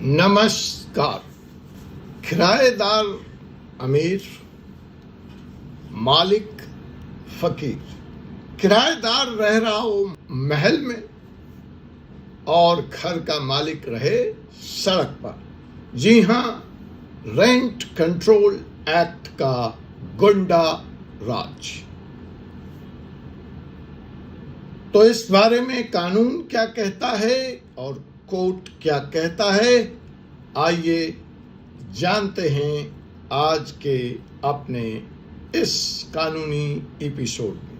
नमस्कार। किराएदार अमीर, मालिक फकीर। किराएदार रह रहा हो महल में और घर का मालिक रहे सड़क पर। जी हां, रेंट कंट्रोल एक्ट का गुंडा राज। तो इस बारे में कानून क्या कहता है और कोर्ट क्या कहता है, आइए जानते हैं आज के अपने इस कानूनी एपिसोड में।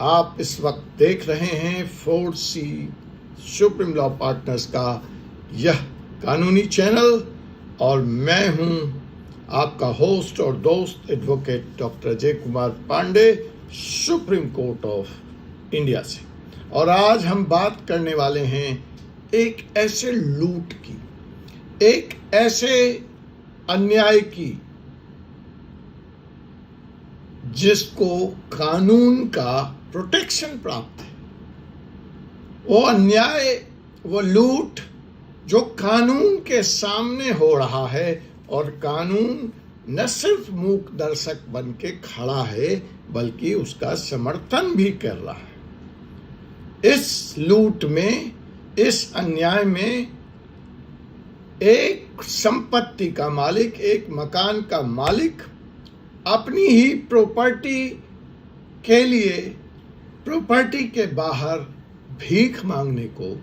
आप इस वक्त देख रहे हैं 4C सुप्रीम लॉ पार्टनर्स का यह कानूनी चैनल और मैं हूं आपका होस्ट और दोस्त advocate doctor Ajay Kumar Pandey, supreme court of India से। और आज हम बात करने वाले हैं एक ऐसे लूट की, एक ऐसे अन्याय की जिसको कानून का प्रोटेक्शन प्राप्त है। वो अन्याय, वो लूट जो कानून के सामने हो रहा है और कानून न सिर्फ मूक दर्शक बन के खड़ा है बल्कि उसका समर्थन भी कर रहा है। इस लूट में, इस अन्याय में एक संपत्ति का मालिक, एक मकान का मालिक अपनी ही प्रॉपर्टी के लिए प्रॉपर्टी के बाहर भीख मांगने को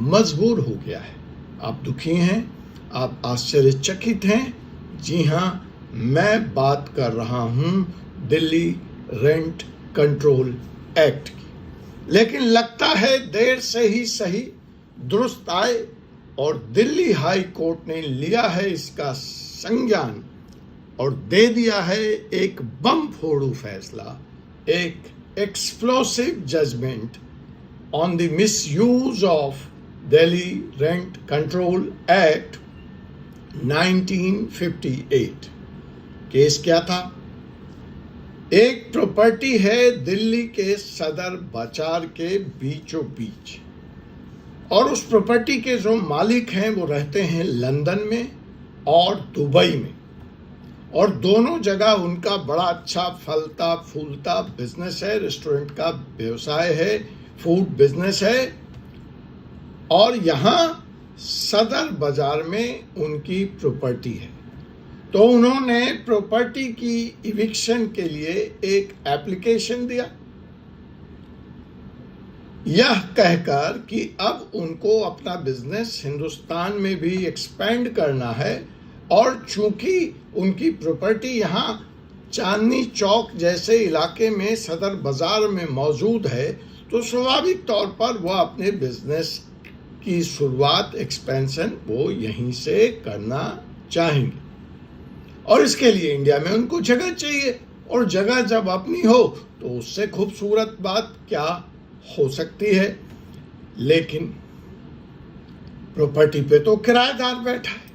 मजबूर हो गया है। आप दुखी हैं, आप आश्चर्यचकित हैं। जी हां, मैं बात कर रहा हूं दिल्ली रेंट कंट्रोल एक्ट की। लेकिन लगता है देर से ही सही दुरुस्त आए और दिल्ली हाई कोर्ट ने लिया है इसका संज्ञान और दे दिया है एक बम फोड़ू फैसला, एक explosive judgment on the misuse of Delhi rent control act 1958। Case क्या था? एक प्रॉपर्टी है दिल्ली के सदर बाजार के बीचों बीच और उस प्रॉपर्टी के जो मालिक हैं वो रहते हैं लंदन में और दुबई में, और दोनों जगह उनका बड़ा अच्छा फलता फूलता बिजनेस है, रेस्टोरेंट का व्यवसाय है, फूड बिजनेस है। और यहाँ सदर बाजार में उनकी प्रॉपर्टी है। तो उन्होंने प्रॉपर्टी की इविक्शन के लिए एक एप्लीकेशन दिया, यह कहकर कि अब उनको अपना बिजनेस हिंदुस्तान में भी एक्सपेंड करना है और चूंकि उनकी प्रॉपर्टी यहाँ चांदनी चौक जैसे इलाके में सदर बाजार में मौजूद है, तो स्वाभाविक तौर पर वह अपने बिजनेस की शुरुआत, एक्सपेंशन वो यहीं से करना चाहेंगे और इसके लिए इंडिया में उनको जगह चाहिए। और जगह जब अपनी हो तो उससे खूबसूरत बात क्या हो सकती है। लेकिन प्रॉपर्टी पे तो किराएदार बैठा है।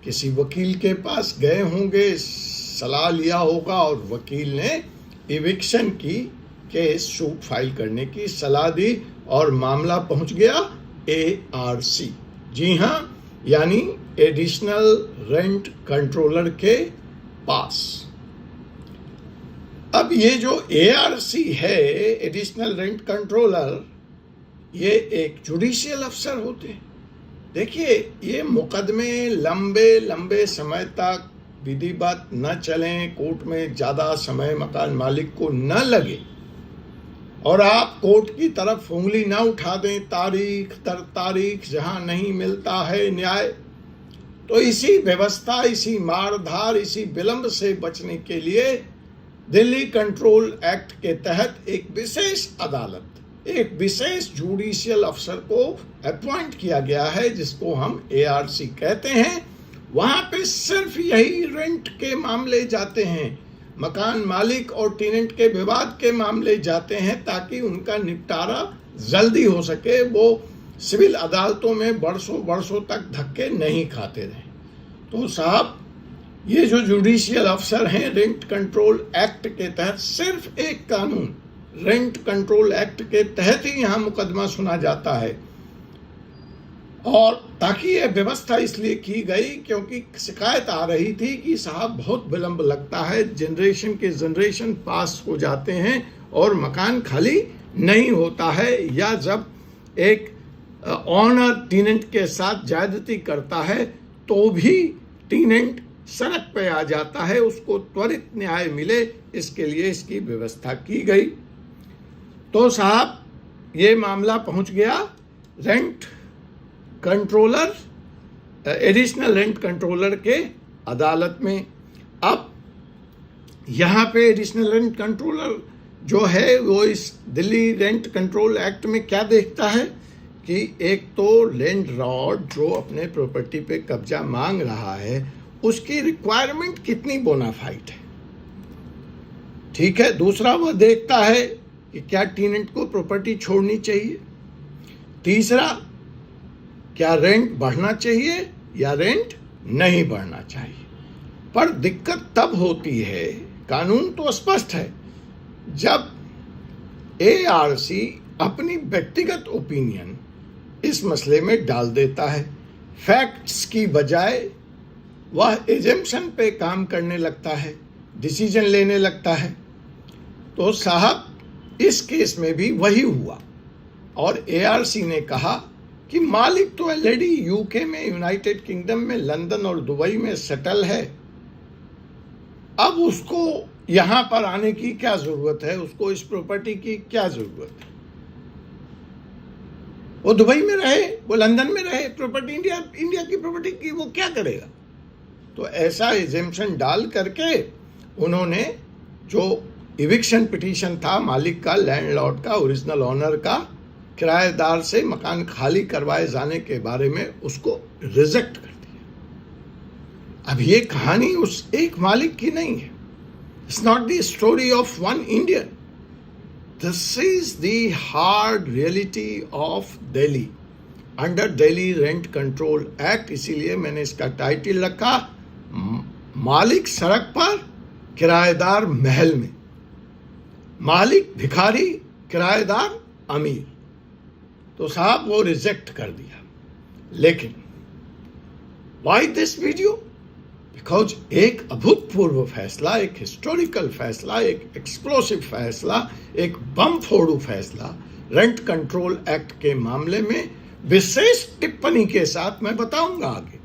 किसी वकील के पास गए होंगे, सलाह लिया होगा और वकील ने इविक्शन की केस सूट फाइल करने की सलाह दी और मामला पहुंच गया ARC। जी हां, यानी एडिशनल रेंट कंट्रोलर के पास। अब ये जो ARC है, एडिशनल रेंट कंट्रोलर, ये एक जुडिशियल अफसर होते हैं। देखिए, ये मुकदमे लंबे लंबे समय तक विधिवत न चलें, कोर्ट में ज़्यादा समय मकान मालिक को न लगे और आप कोर्ट की तरफ उंगली न उठा दें तारीख दर तारीख जहां नहीं मिलता है न्याय। तो इसी व्यवस्था, इसी मारधार, इसी विलंब से बचने के लिए दिल्ली कंट्रोल एक्ट के तहत एक विशेष अदालत, एक विशेष जुडिशियल अफसर को अपॉइंट किया गया है, जिसको हम ARC कहते हैं। वहां पे सिर्फ यही रेंट के मामले जाते हैं, मकान मालिक और टेनेंट के विवाद के मामले जाते हैं ताकि उनका निपटारा जल्दी हो सके, वो सिविल अदालतों में बरसों बरसों तक धक्के नहीं खाते रहे। तो साहब, ये जो जुडिशियल अफसर हैं रेंट कंट्रोल एक्ट के तहत, सिर्फ एक कानून रेंट कंट्रोल एक्ट के तहत ही यहाँ मुकदमा सुना जाता है। और ताकि यह व्यवस्था इसलिए की गई क्योंकि शिकायत आ रही थी कि साहब बहुत विलंब लगता है, जनरेशन के जनरेशन पास हो जाते हैं और मकान खाली नहीं होता है, या जब एक ऑनर टीनेंट के साथ ज्यादती करता है तो भी टीनेंट सड़क पे आ जाता है, उसको त्वरित न्याय मिले, इसके लिए इसकी व्यवस्था की गई। तो साहब ये मामला पहुंच गया rent controller, additional rent controller के अदालत में। अब यहाँ पे एडिशनल रेंट कंट्रोलर जो है वो इस दिल्ली रेंट कंट्रोल एक्ट में क्या देखता है कि एक तो लैंडलॉर्ड जो अपने प्रॉपर्टी पे कब्जा मांग रहा है उसकी रिक्वायरमेंट कितनी बोनाफाइड है, ठीक है। दूसरा वह देखता है कि क्या टेनेंट को प्रॉपर्टी छोड़नी चाहिए। तीसरा, क्या रेंट बढ़ना चाहिए या रेंट नहीं बढ़ना चाहिए। पर दिक्कत तब होती है, कानून तो स्पष्ट है, जब एआरसी अपनी व्यक्तिगत ओपिनियन इस मसले में डाल देता है, फैक्ट्स की बजाय वह एजम्पशन पे काम करने लगता है, डिसीजन लेने लगता है। तो साहब इस केस में भी वही हुआ और एआरसी ने कहा कि मालिक तो ऑलरेडी यूके में, यूनाइटेड किंगडम में, लंदन और दुबई में सेटल है, अब उसको यहां पर आने की क्या जरूरत है, उसको इस प्रॉपर्टी की क्या जरूरत है। वो दुबई में रहे, वो लंदन में रहे, प्रॉपर्टी इंडिया की प्रॉपर्टी की वो क्या करेगा। तो ऐसा एजेम्पशन डाल करके उन्होंने जो इविक्शन पिटीशन था मालिक का, लैंडलॉर्ड का, ओरिजिनल ऑनर का, किराएदार से मकान खाली करवाए जाने के बारे में उसको रिजेक्ट कर दिया। अब ये कहानी उस एक मालिक की नहीं है, it's not the story of one Indian, this is the hard reality of Delhi under Delhi rent control act. इसीलिए मैंने इसका टाइटल रखा मालिक सड़क पर, किराएदार महल में, मालिक भिखारी, किराएदार अमीर। तो साहब वो रिजेक्ट कर दिया। लेकिन व्हाई दिस वीडियो, बिकॉज एक अभूतपूर्व फैसला, एक हिस्टोरिकल फैसला, एक एक्सप्लोसिव फैसला, एक बम फोड़ू फैसला रेंट कंट्रोल एक्ट के मामले में विशेष टिप्पणी के साथ मैं बताऊंगा आगे,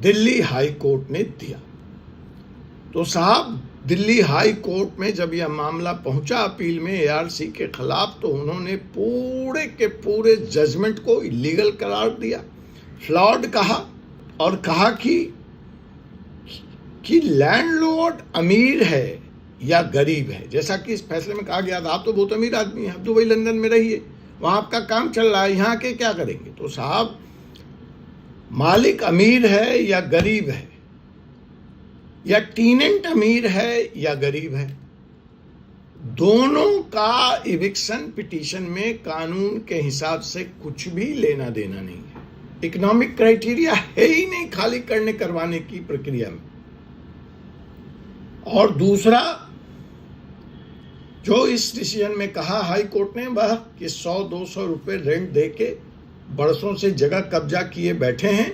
दिल्ली हाई कोर्ट ने दिया। तो साहब दिल्ली हाई कोर्ट में जब यह मामला पहुंचा अपील में एआरसी के खिलाफ, तो उन्होंने पूरे के पूरे जजमेंट को इलीगल करार दिया, फ्लॉड कहा, और कहा कि लैंडलॉर्ड अमीर है या गरीब है। जैसा कि इस फैसले में कहा गया था, आप तो बहुत अमीर आदमी हैं, आप दुबई लंदन में रहिए, वहां आपका काम चल रहा है, यहाँ के क्या करेंगे। तो साहब मालिक अमीर है या गरीब है, या टीनेंट अमीर है या गरीब है, दोनों का इविक्शन पिटीशन में कानून के हिसाब से कुछ भी लेना देना नहीं है। इकोनॉमिक क्राइटेरिया है ही नहीं खाली करवाने की प्रक्रिया में। और दूसरा जो इस डिसीजन में कहा हाई कोर्ट ने, वह कि 100-200 रुपए रेंट देके बरसों से जगह कब्जा किए बैठे हैं,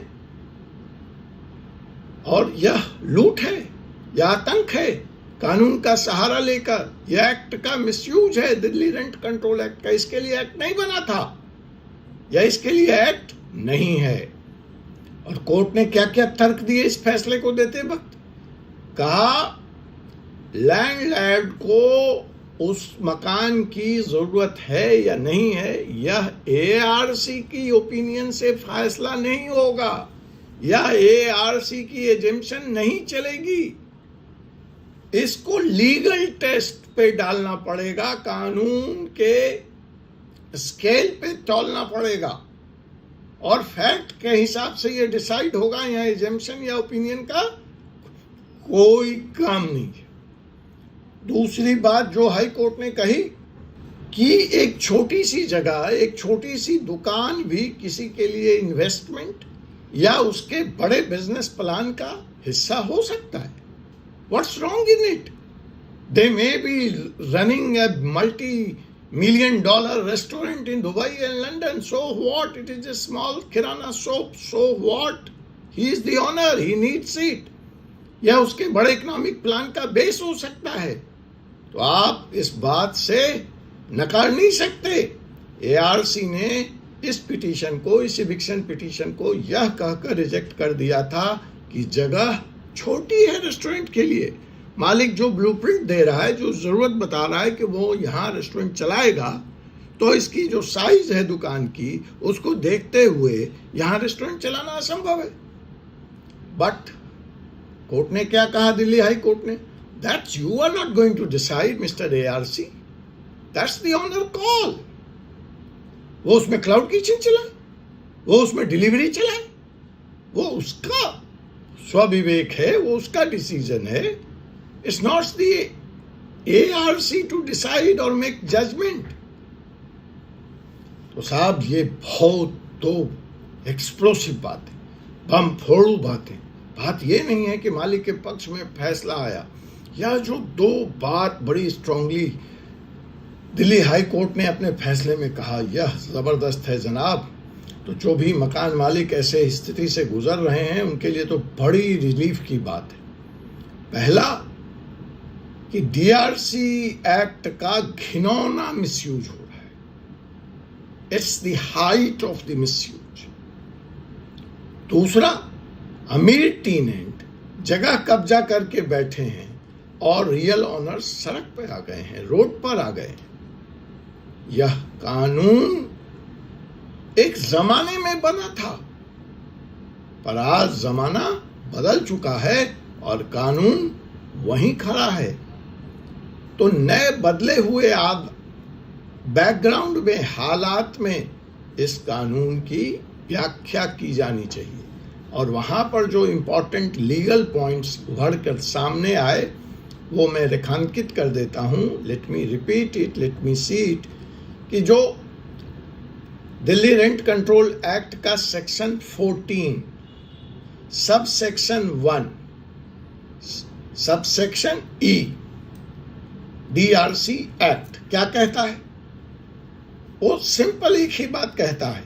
और यह लूट है, यह आतंक है, कानून का सहारा लेकर यह एक्ट का मिसयूज है, दिल्ली रेंट कंट्रोल एक्ट का। इसके लिए एक्ट नहीं बना था, या इसके लिए एक्ट नहीं है। और कोर्ट ने क्या क्या तर्क दिए इस फैसले को देते वक्त, कहा लैंडलॉर्ड को उस मकान की जरूरत है या नहीं है, यह एआरसी की ओपिनियन से फैसला नहीं होगा, या एआरसी की एजेम्पशन नहीं चलेगी, इसको लीगल टेस्ट पे डालना पड़ेगा, कानून के स्केल पे तौलना पड़ेगा, और फैक्ट के हिसाब से ये डिसाइड होगा। यहाँ एजेम्पशन या ओपिनियन का कोई काम नहीं है। दूसरी बात जो हाई कोर्ट ने कही कि एक छोटी सी जगह, एक छोटी सी दुकान भी किसी के लिए इन्वेस्टमेंट या उसके बड़े बिजनेस प्लान का हिस्सा हो सकता है। What's wrong in it? They may be running a multi $1 million restaurant in Dubai and London. So what? It is a small kirana shop. So what? He is the owner. He needs it. यह उसके बड़े economic plan का base हो सकता है। तो आप इस बात से नकार नहीं सकते। एआरसी ने इस पिटीशन को, इस इविक्शन पिटीशन को यह कहकर रिजेक्ट कर दिया था कि जगह छोटी है रेस्टोरेंट के लिए। मालिक जो ब्लूप्रिंट दे रहा है, जो जरूरत बता रहा है कि वो यहाँ रेस्टोरेंट चलाएगा, तो इसकी जो साइज है दुकान की, उसको देखते हुए यहाँ रेस्टोरेंट चलाना असंभव है। बट कोर्ट ने क्या कहा, दिल्ली हाई कोर्ट ने, that you are not going to decide mister ARC, that's the owner call. वो उसमें क्लाउड किचन चलाए, वो उसमें डिलीवरी चलाए, वो उसका स्वविवेक है, वो उसका डिसीजन है। It's not the ARC to decide और मेक जजमेंट। तो साहब ये बहुत तो एक्सप्लोसिव बात है, बम फोड़ू बात है। बात ये नहीं है कि मालिक के पक्ष में फैसला आया। यह जो दो बात बड़ी स्ट्रांगली दिल्ली हाई कोर्ट ने अपने फैसले में कहा, यह जबरदस्त है जनाब। तो जो भी मकान मालिक ऐसे स्थिति से गुजर रहे हैं, उनके लिए तो बड़ी रिलीफ की बात है। पहला कि डीआरसी एक्ट का घिनौना मिसयूज हो रहा है। It's the height of the misuse. दूसरा, अमीर टेनेंट जगह कब्जा करके बैठे हैं और रियल ओनर्स सड़क पर आ गए हैं, रोड पर आ गए हैं। यह कानून एक जमाने में बना था, पर आज जमाना बदल चुका है और कानून वहीं खड़ा है। तो नए बदले हुए बैकग्राउंड में, हालात में इस कानून की व्याख्या की जानी चाहिए। और वहां पर जो इंपॉर्टेंट लीगल पॉइंट्स उभर कर सामने आए, वो मैं रेखांकित कर देता हूं। Let me repeat it, let me see it. कि जो दिल्ली रेंट कंट्रोल एक्ट का section 14 sub section 1 sub section E DRC act क्या कहता है? वो सिंपल एक ही बात कहता है,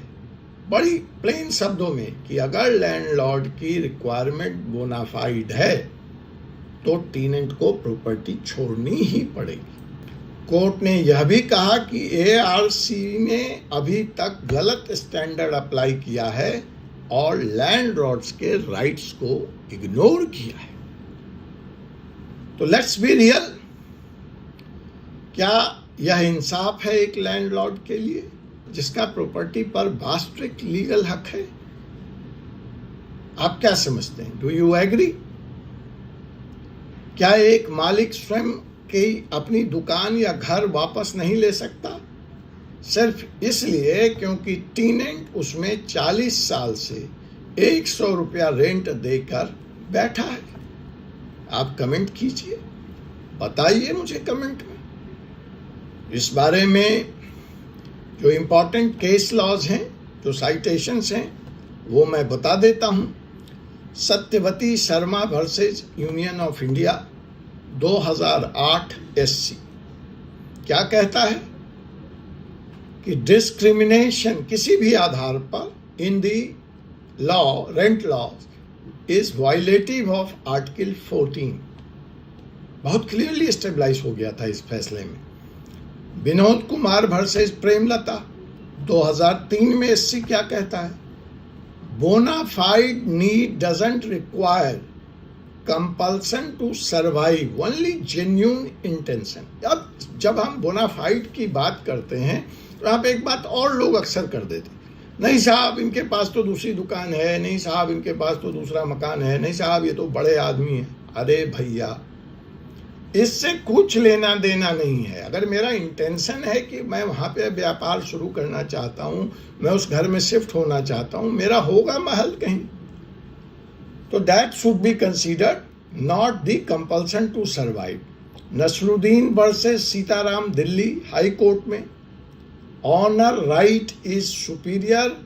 बड़ी प्लेन शब्दों में, कि अगर लैंडलॉर्ड की रिक्वायरमेंट बोनाफाइड है तो टेनेंट को प्रॉपर्टी छोड़नी ही पड़ेगी। कोर्ट ने यह भी कहा कि एआरसी ने अभी तक गलत स्टैंडर्ड अप्लाई किया है और लैंडलॉर्ड्स के राइट्स को इग्नोर किया है। तो लेट्स बी रियल, क्या यह इंसाफ है एक लैंडलॉर्ड के लिए जिसका प्रॉपर्टी पर वास्तविक लीगल हक है? आप क्या समझते हैं? Do you agree? क्या एक मालिक स्वयं की अपनी दुकान या घर वापस नहीं ले सकता सिर्फ इसलिए क्योंकि टेनेंट उसमें 40 साल से 100 रुपया रेंट देकर बैठा है? आप कमेंट कीजिए, बताइए मुझे कमेंट में। इस बारे में जो इम्पोर्टेंट केस लॉज हैं, जो साइटेशंस हैं, वो मैं बता देता हूं। Satyavati Sharma versus union of India 2008 SC क्या कहता है कि डिस्क्रिमिनेशन किसी भी आधार पर in the law, rent law, is violative of article 14। बहुत क्लियरली स्टेबलाइज हो गया था इस फैसले में। विनोद कुमार वर्सेस प्रेमलता 2003 में SC क्या कहता है? Bonafide need doesn't require compulsion to survive, only genuine intention. अब जब हम बोनाफाइड की बात करते हैं तो आप एक बात और लोग अक्सर कर देते, नहीं साहब इनके पास तो दूसरी दुकान है, नहीं साहब इनके पास तो दूसरा मकान है, नहीं साहब ये तो बड़े आदमी हैं। अरे भैया, इससे कुछ लेना देना नहीं है। अगर मेरा इंटेंशन है कि मैं वहाँ पे व्यापार शुरू करना चाहता हूँ, मैं उस घर में शिफ्ट होना चाहता हूँ, मेरा होगा महल कहीं, तो that should be considered, not the compulsion to survive. Nasruddin versus Sitaram Delhi high court में honour right is superior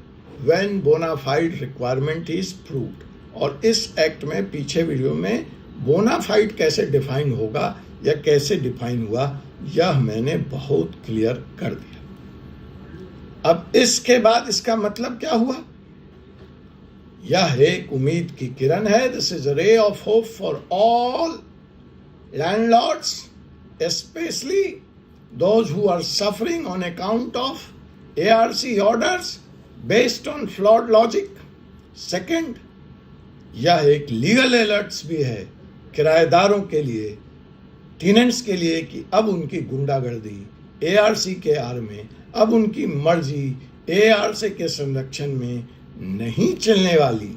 when bona fide requirement is proved. और इस एक्ट में पीछे वीडियो में बोनाफाइड कैसे डिफाइन होगा या कैसे डिफाइन हुआ यह मैंने बहुत क्लियर कर दिया। अब इसके बाद इसका मतलब क्या हुआ? यह एक उम्मीद की किरण है। This is a ray of hope for all landlords, especially those who are suffering on account of ARC orders based on flawed logic. Second, यह एक लीगल अलर्ट्स भी है किराएदारों के लिए, टेनेंट्स के लिए कि अब उनकी गुंडागर्दी ARC के आड़ में, अब उनकी मर्जी ARC के संरक्षण में नहीं चलने वाली।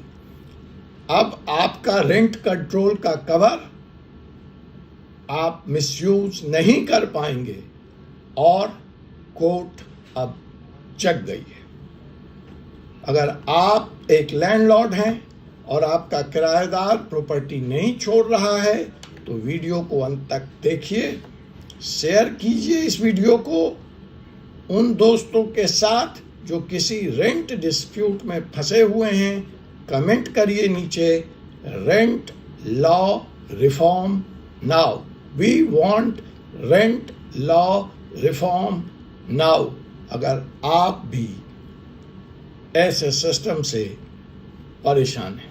अब आपका रेंट कंट्रोल का कवर आप मिसयूज नहीं कर पाएंगे और कोर्ट अब जग गई है। अगर आप एक लैंडलॉर्ड हैं और आपका किराएदार प्रॉपर्टी नहीं छोड़ रहा है तो वीडियो को अंत तक देखिए, शेयर कीजिए इस वीडियो को उन दोस्तों के साथ जो किसी रेंट डिस्प्यूट में फंसे हुए हैं। कमेंट करिए नीचे, rent law reform now, we want rent law reform now. अगर आप भी ऐसे सिस्टम से परेशान हैं।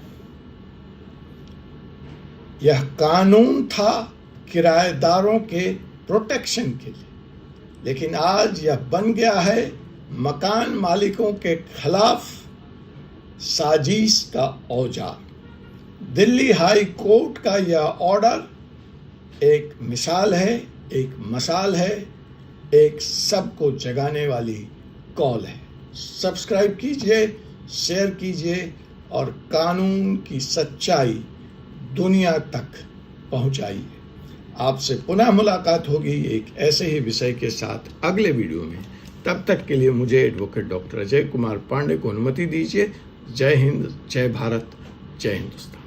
यह कानून था किराएदारों के प्रोटेक्शन के लिए, लेकिन आज यह बन गया है मकान मालिकों के खिलाफ साजिश का औजार। दिल्ली हाई कोर्ट का यह ऑर्डर एक मिसाल है, एक मसाल है, एक सबको जगाने वाली कॉल है। सब्सक्राइब कीजिए, शेयर कीजिए और कानून की सच्चाई दुनिया तक पहुंचाइए। आपसे पुनः मुलाकात होगी एक ऐसे ही विषय के साथ अगले वीडियो में। तब तक के लिए मुझे एडवोकेट डॉक्टर अजय कुमार पांडे को अनुमति दीजिए। जय हिंद, जय भारत, जय हिंदुस्तान।